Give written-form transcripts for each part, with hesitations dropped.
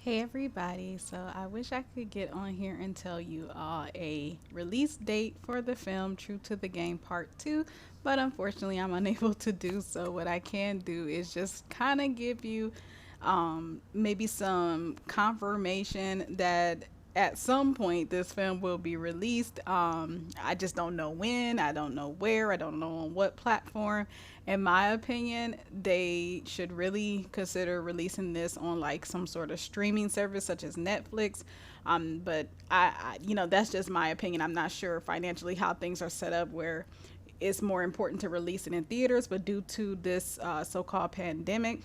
Hey everybody, so I wish I could get on here and tell you all a release date for the film True to the Game Part 2, but unfortunately I'm unable to do so. What I can do is just kind of give you maybe some confirmation that at some point this film will be released. I just don't know when, I don't know where, I don't know on what platform. In my opinion, they should really consider releasing this on like some sort of streaming service such as Netflix. But that's just my opinion. I'm not sure financially how things are set up where it's more important to release it in theaters, but due to this so-called pandemic,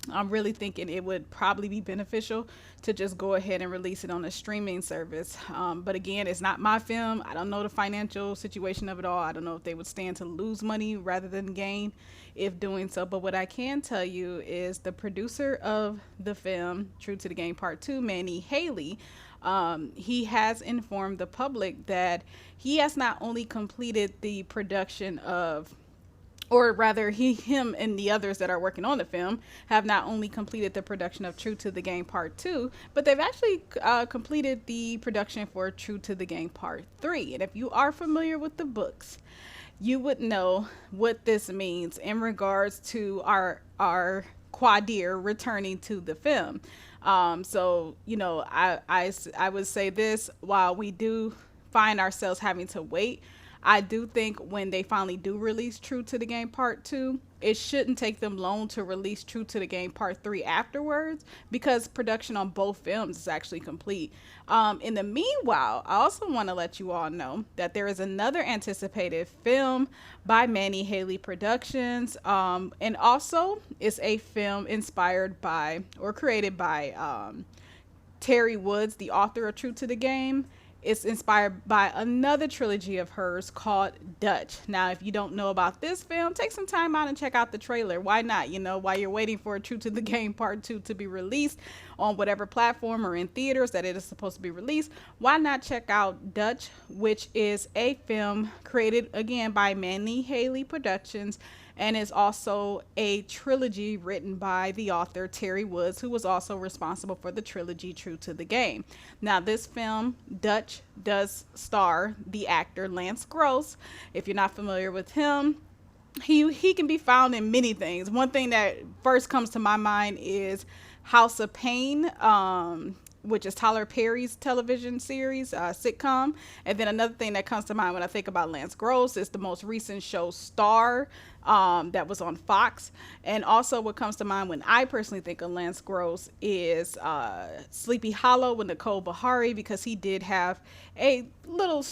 I'm really thinking it would probably be beneficial to just go ahead and release it on a streaming service. But again, it's not my film. I don't know the financial situation of it all. I don't know if they would stand to lose money rather than gain if doing so. But what I can tell you is the producer of the film, True to the Game Part 2, Manny Haley, he has informed the public that he has not only completed the production of, or rather him and the others that are working on the film have not only completed the production of True to the Game Part 2, but they've actually completed the production for True to the Game Part 3. And if you are familiar with the books, you would know what this means in regards to our Quadir returning to the film. I would say this: while we do find ourselves having to wait, I do think when they finally do release True to the Game Part 2, it shouldn't take them long to release True to the Game Part 3 afterwards because production on both films is actually complete. In the meanwhile, I also want to let you all know that there is another anticipated film by Manny Haley Productions, and also it's a film inspired by or created by Terry Woods, the author of True to the Game. It's inspired by another trilogy of hers called Dutch. Now, if you don't know about this film, take some time out and check out the trailer. Why not? While you're waiting for True to the Game Part 2 to be released on whatever platform or in theaters that it is supposed to be released, why not check out Dutch, which is a film created again by Manny Haley Productions, and is also a trilogy written by the author Terry Woods, who was also responsible for the trilogy True to the Game. Now, this film, Dutch, does star the actor Lance Gross. If you're not familiar with him, he can be found in many things. One thing that first comes to my mind is House of Pain, which is Tyler Perry's television series, sitcom. And then another thing that comes to mind when I think about Lance Gross is the most recent show Star, that was on Fox. And also what comes to mind when I personally think of Lance Gross is Sleepy Hollow with Nicole Bahari, because he did have a little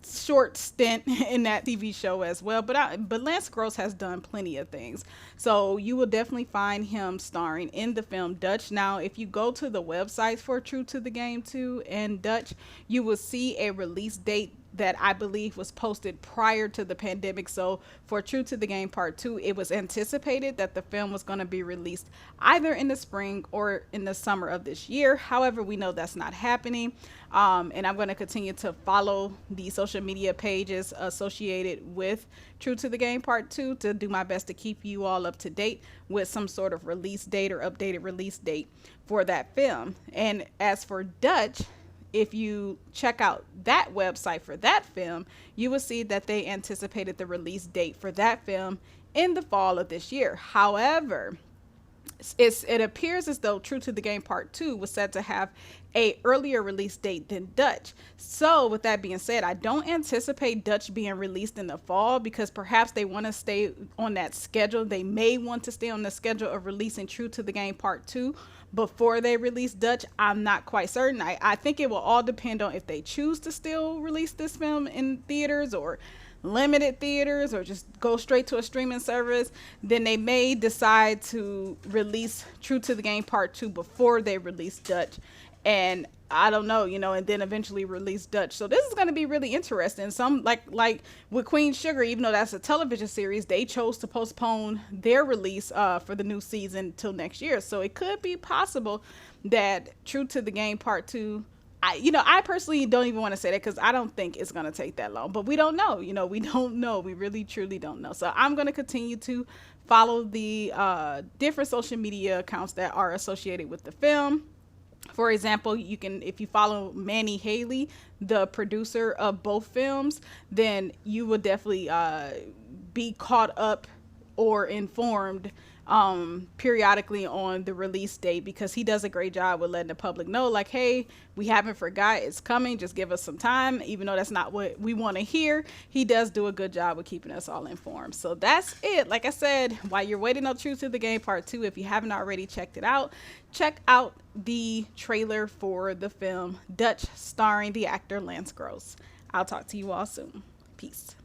short stint in that TV show as well. But Lance Gross has done plenty of things. So you will definitely find him starring in the film Dutch. Now, if you go to the websites for True to the Game 2 and Dutch, you will see a release date that I believe was posted prior to the pandemic. So for True to the Game Part 2, it was anticipated that the film was going to be released either in the spring or in the summer of this year. However, we know that's not happening. And I'm going to continue to follow the social media pages associated with True to the Game Part 2 to do my best to keep you all up to date with some sort of release date or updated release date for that film. And as for Dutch, if you check out that website for that film, you will see that they anticipated the release date for that film in the fall of this year. However, it appears as though True to the Game Part 2 was set to have a earlier release date than Dutch. So with that being said, I don't anticipate Dutch being released in the fall because perhaps they want to stay on that schedule. They may want to stay on the schedule of releasing True to the Game Part 2 before they release Dutch. I'm not quite certain. I think it will all depend on if they choose to still release this film in theaters or limited theaters or just go straight to a streaming service. Then they may decide to release True to the Game Part 2 before they release Dutch. And I don't know, and then eventually release Dutch. So this is going to be really interesting. Some like with Queen Sugar, even though that's a television series, they chose to postpone their release for the new season till next year. So it could be possible that True to the Game Part 2, I personally don't even want to say that because I don't think it's going to take that long, but we don't know. We don't know. We really, truly don't know. So I'm going to continue to follow the different social media accounts that are associated with the film. For example, you can, if you follow Manny Haley, the producer of both films, then you will definitely be caught up or informed periodically on the release date, because he does a great job with letting the public know, like, hey, we haven't forgot, it's coming, just give us some time. Even though that's not what we want to hear, he does do a good job with keeping us all informed. So that's it. Like I said, while you're waiting on True to the Game Part 2, if you haven't already checked it out, check out the trailer for the film Dutch, starring the actor Lance Gross. I'll talk to you all soon. Peace.